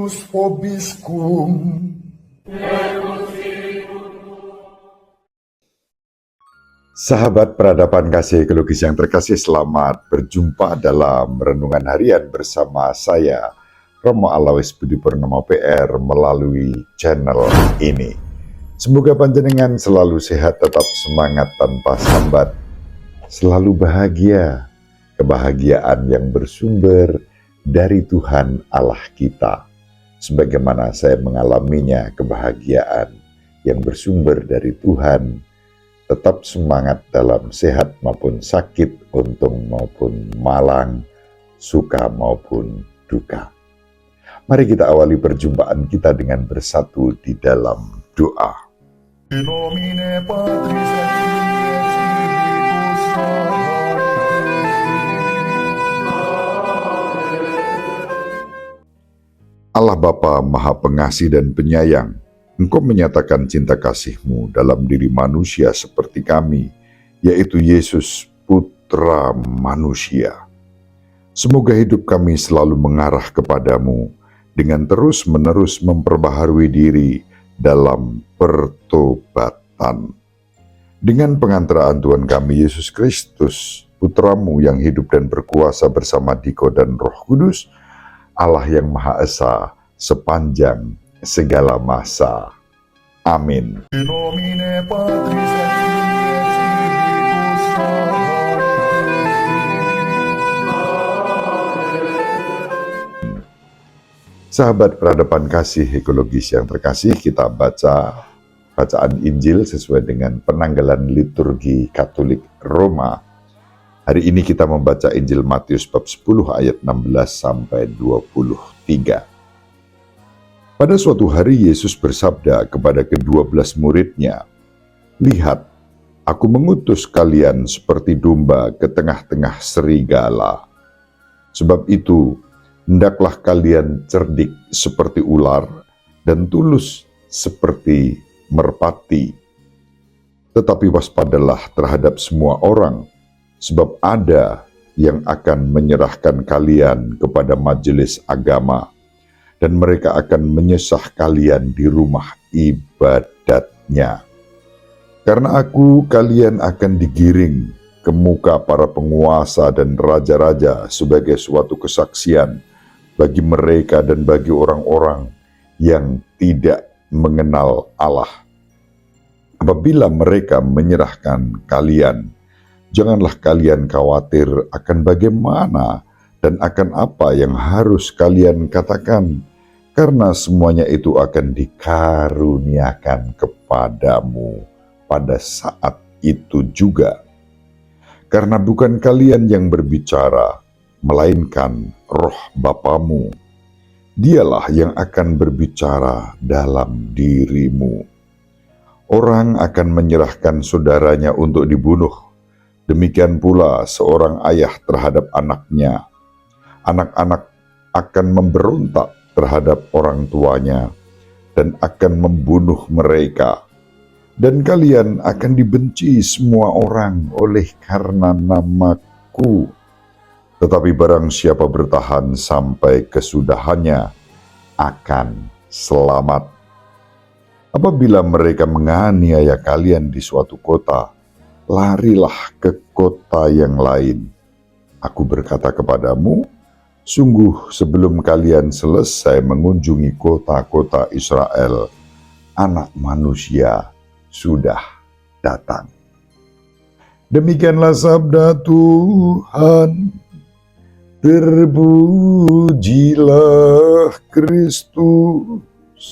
unus vobiscum. Sahabat peradaban kasih ekologis yang terkasih, selamat berjumpa dalam Renungan Harian bersama saya, Romo Alawis Budi Purnomo PR, melalui channel ini. Semoga panjenengan selalu sehat, tetap semangat tanpa sambat, selalu bahagia, kebahagiaan yang bersumber dari Tuhan Allah kita. Sebagaimana saya mengalaminya, kebahagiaan yang bersumber dari Tuhan. Tetap semangat dalam sehat maupun sakit, untung maupun malang, suka maupun duka. Mari kita awali perjumpaan kita dengan bersatu di dalam doa. In nomine Patris et Filii et Spiritus Sancti. Allah Bapa Maha Pengasih dan Penyayang, Engkau menyatakan cinta kasih-Mu dalam diri manusia seperti kami, yaitu Yesus, Putra Manusia. Semoga hidup kami selalu mengarah kepadamu dengan terus-menerus memperbaharui diri dalam pertobatan. Dengan pengantaraan Tuhan kami Yesus Kristus, Putra-Mu yang hidup dan berkuasa bersama Diko dan Roh Kudus, Allah yang Maha Esa sepanjang segala masa. Amin. In nomine Patris et Filii et Spiritus Sancti. Sahabat peradaban kasih ekologis yang terkasih, kita baca bacaan Injil sesuai dengan penanggalan liturgi Katolik Roma. Hari ini kita membaca Injil Matius bab 10 ayat 16 sampai 23. Pada suatu hari Yesus bersabda kepada ke-12 muridnya, "Lihat, aku mengutus kalian seperti domba ke tengah-tengah serigala. Sebab itu, hendaklah kalian cerdik seperti ular dan tulus seperti merpati. Tetapi waspadalah terhadap semua orang, sebab ada yang akan menyerahkan kalian kepada majelis agama, dan mereka akan menyesah kalian di rumah ibadatnya. Karena aku, kalian akan digiring ke muka para penguasa dan raja-raja sebagai suatu kesaksian bagi mereka dan bagi orang-orang yang tidak mengenal Allah. Apabila mereka menyerahkan kalian, janganlah kalian khawatir akan bagaimana dan akan apa yang harus kalian katakan, karena semuanya itu akan dikaruniakan kepadamu pada saat itu juga. Karena bukan kalian yang berbicara, melainkan Roh Bapamu. Dialah yang akan berbicara dalam dirimu. Orang akan menyerahkan saudaranya untuk dibunuh. Demikian pula seorang ayah terhadap anaknya. Anak-anak akan memberontak terhadap orang tuanya dan akan membunuh mereka. Dan kalian akan dibenci semua orang oleh karena namaku. Tetapi barang siapa bertahan sampai kesudahannya akan selamat. Apabila mereka menganiaya kalian di suatu kota, larilah ke kota yang lain. Aku berkata kepadamu, sungguh sebelum kalian selesai mengunjungi kota-kota Israel, Anak Manusia sudah datang." Demikianlah sabda Tuhan. Terpujilah Kristus.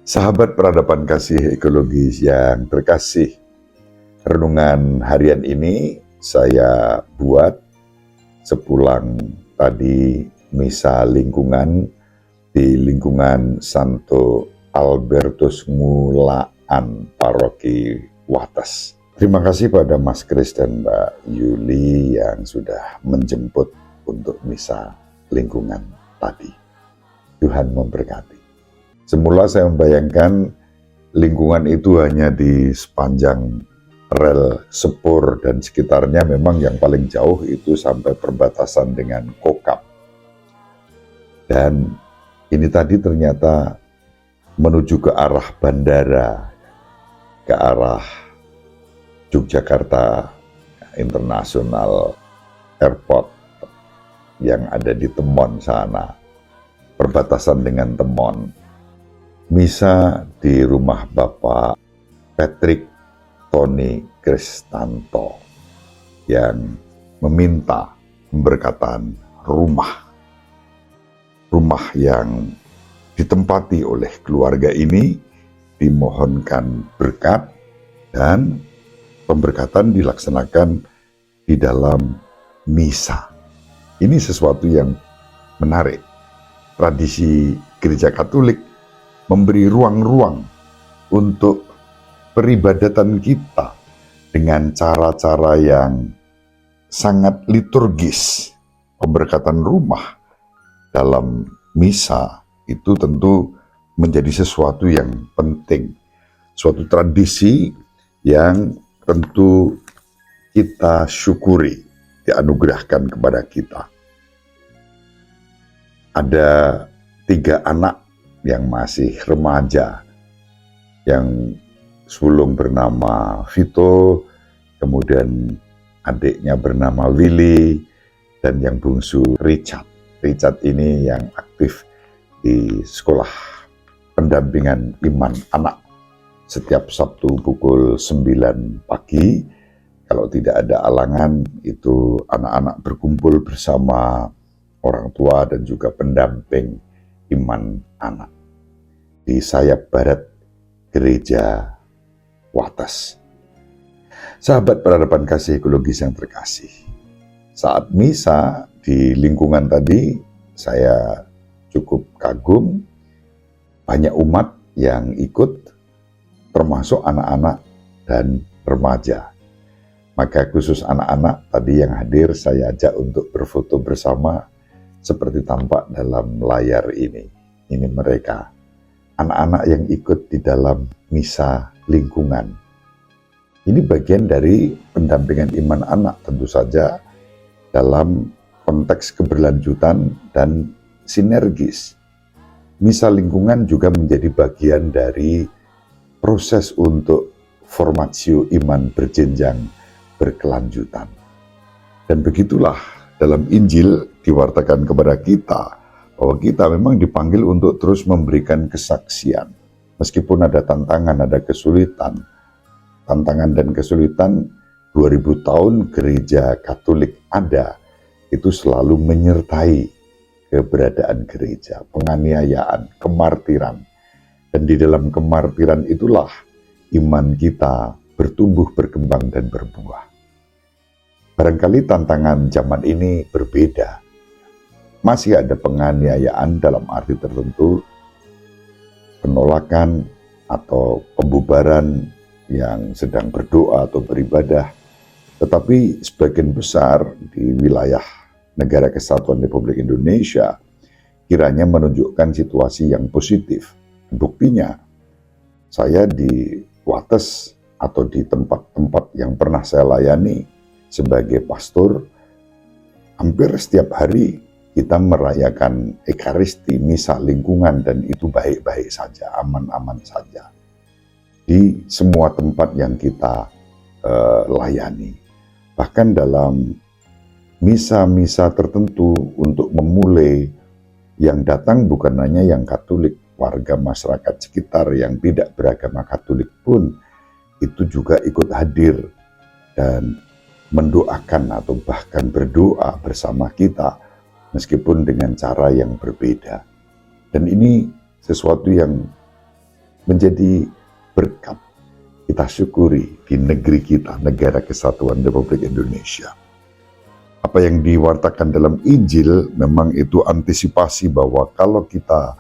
Sahabat peradaban kasih ekologis yang terkasih, renungan harian ini saya buat sepulang tadi misa lingkungan di lingkungan Santo Albertus Ngulaan, Paroki Wates. Terima kasih pada Mas Kris dan Mbak Yuli yang sudah menjemput untuk misa lingkungan tadi. Tuhan memberkati. Semula saya membayangkan lingkungan itu hanya di sepanjang rel Sepur dan sekitarnya, memang yang paling jauh itu sampai perbatasan dengan Kokap. Dan ini tadi ternyata menuju ke arah bandara, ke arah Yogyakarta International Airport yang ada di Temon sana, perbatasan dengan Temon. Misa di rumah Bapak Patrick Tony Kristanto yang meminta pemberkatan rumah yang ditempati oleh keluarga ini, dimohonkan berkat dan pemberkatan dilaksanakan di dalam misa. Ini sesuatu yang menarik. Tradisi Gereja Katolik memberi ruang-ruang untuk peribadatan kita dengan cara-cara yang sangat liturgis. Pemberkatan rumah dalam misa itu tentu menjadi sesuatu yang penting, suatu tradisi yang tentu kita syukuri, dianugerahkan kepada kita. Ada 3 anak yang masih remaja, yang sulung bernama Vito, kemudian adiknya bernama Willy, dan yang bungsu Richard. Richard ini yang aktif di sekolah pendampingan iman anak setiap Sabtu pukul 9 pagi. Kalau tidak ada alangan, itu anak-anak berkumpul bersama orang tua dan juga pendamping iman anak di sayap barat Gereja Wates. Sahabat peradaban kasih ekologis yang terkasih, saat misa di lingkungan tadi, saya cukup kagum, banyak umat yang ikut, termasuk anak-anak dan remaja. Maka khusus anak-anak tadi yang hadir saya ajak untuk berfoto bersama seperti tampak dalam layar ini. Ini mereka, anak-anak yang ikut di dalam misa lingkungan. Ini bagian dari pendampingan iman anak, tentu saja dalam konteks keberlanjutan dan sinergis. Misa lingkungan juga menjadi bagian dari proses untuk formatio iman berjenjang berkelanjutan. Dan begitulah dalam Injil diwartakan kepada kita bahwa kita memang dipanggil untuk terus memberikan kesaksian. Meskipun ada tantangan, ada kesulitan. Tantangan dan kesulitan 2000 tahun gereja Katolik ada, itu selalu menyertai keberadaan gereja, penganiayaan, kemartiran. Dan di dalam kemartiran itulah iman kita bertumbuh, berkembang, dan berbuah. Barangkali tantangan zaman ini berbeda. Masih ada penganiayaan dalam arti tertentu, penolakan atau pembubaran yang sedang berdoa atau beribadah. Tetapi sebagian besar di wilayah Negara Kesatuan Republik Indonesia kiranya menunjukkan situasi yang positif. Buktinya, saya di Wates atau di tempat-tempat yang pernah saya layani sebagai pastor, hampir setiap hari kita merayakan Ekaristi, misa lingkungan, dan itu baik-baik saja, aman-aman saja. Di semua tempat yang kita layani. Bahkan dalam misa-misa tertentu untuk memulai, yang datang bukan hanya yang Katolik, warga masyarakat sekitar yang tidak beragama Katolik pun itu juga ikut hadir dan mendoakan atau bahkan berdoa bersama kita meskipun dengan cara yang berbeda. Dan ini sesuatu yang menjadi berkat kita syukuri di negeri kita, Negara Kesatuan Republik Indonesia. Apa yang diwartakan dalam Injil memang itu antisipasi bahwa kalau kita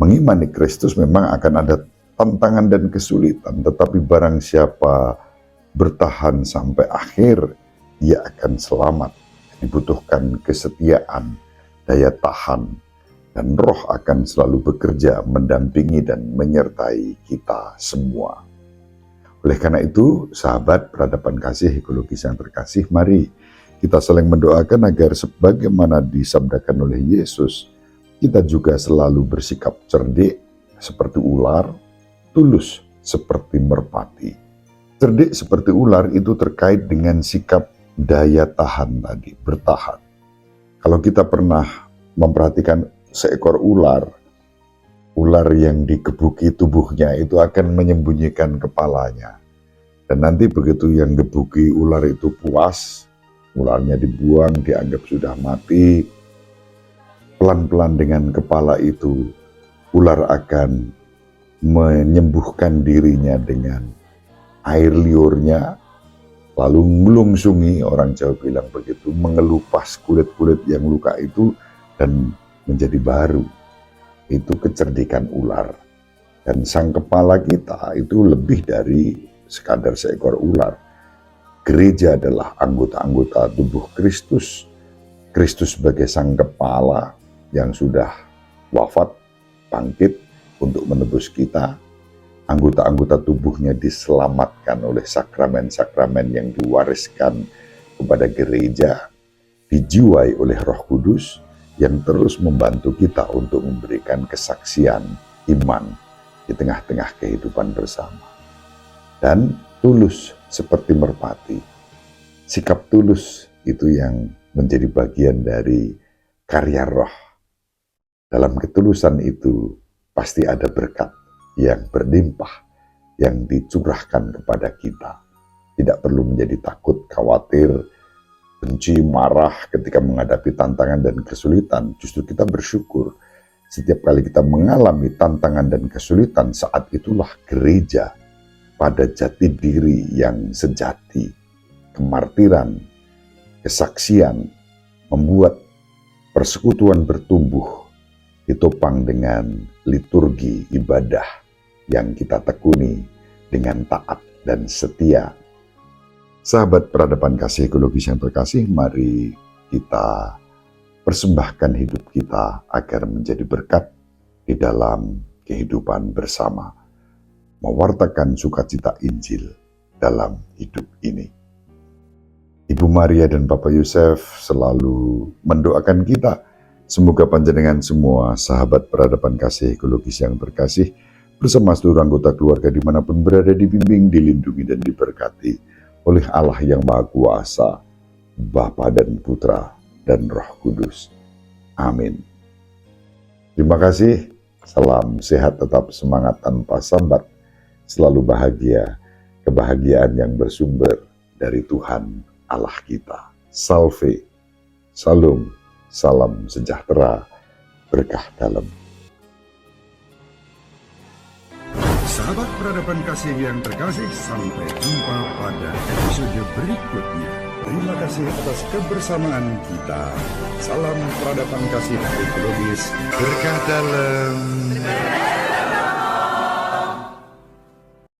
mengimani Kristus memang akan ada tantangan dan kesulitan, tetapi barang siapa bertahan sampai akhir, dia akan selamat. Dibutuhkan kesetiaan, daya tahan, dan Roh akan selalu bekerja mendampingi dan menyertai kita semua. Oleh karena itu, sahabat peradaban kasih ekologis yang terkasih, mari kita saling mendoakan agar sebagaimana disabdakan oleh Yesus kita juga selalu bersikap cerdik seperti ular, tulus seperti merpati. Cerdik seperti ular itu terkait dengan sikap daya tahan tadi, bertahan. Kalau kita pernah memperhatikan seekor ular yang digebuki tubuhnya itu akan menyembunyikan kepalanya. Dan nanti begitu yang gebuki ular itu puas, ularnya dibuang, dianggap sudah mati, pelan-pelan dengan kepala itu, ular akan menyembuhkan dirinya dengan air liurnya, lalu melungsungi, orang Jawa bilang begitu, mengelupas kulit-kulit yang luka itu dan menjadi baru. Itu kecerdikan ular. Dan sang kepala kita itu lebih dari sekadar seekor ular. Gereja adalah anggota-anggota tubuh Kristus. Kristus sebagai sang kepala yang sudah wafat, bangkit untuk menebus kita. Anggota-anggota tubuhnya diselamatkan oleh sakramen-sakramen yang diwariskan kepada gereja, dijiwai oleh Roh Kudus yang terus membantu kita untuk memberikan kesaksian iman di tengah-tengah kehidupan bersama. Dan tulus seperti merpati. Sikap tulus itu yang menjadi bagian dari karya Roh. Dalam ketulusan itu pasti ada berkat yang berlimpah, yang dicurahkan kepada kita. Tidak perlu menjadi takut, khawatir, benci, marah ketika menghadapi tantangan dan kesulitan. Justru kita bersyukur. Setiap kali kita mengalami tantangan dan kesulitan, saat itulah gereja pada jati diri yang sejati, kemartiran, kesaksian, membuat persekutuan bertumbuh, ditopang dengan liturgi ibadah yang kita tekuni dengan taat dan setia. Sahabat peradaban kasih ekologis yang terkasih, mari kita persembahkan hidup kita agar menjadi berkat di dalam kehidupan bersama, mewartakan sukacita Injil dalam hidup ini. Ibu Maria dan Bapak Yosef selalu mendoakan kita, semoga panjenengan semua sahabat peradaban kasih ekologis yang terkasih, bersama seluruh anggota keluarga dimanapun berada, dibimbing, dilindungi, dan diberkati oleh Allah yang Maha Kuasa, Bapa dan Putra dan Roh Kudus. Amin. Terima kasih, salam sehat, tetap semangat tanpa sambat, selalu bahagia, kebahagiaan yang bersumber dari Tuhan Allah kita. Salve, Salam, salam sejahtera, berkah dalam. Sahabat peradaban kasih yang terkasih, sampai jumpa pada episode berikutnya. Terima kasih atas kebersamaan kita. Salam peradaban kasih ekologis, berkah dalam.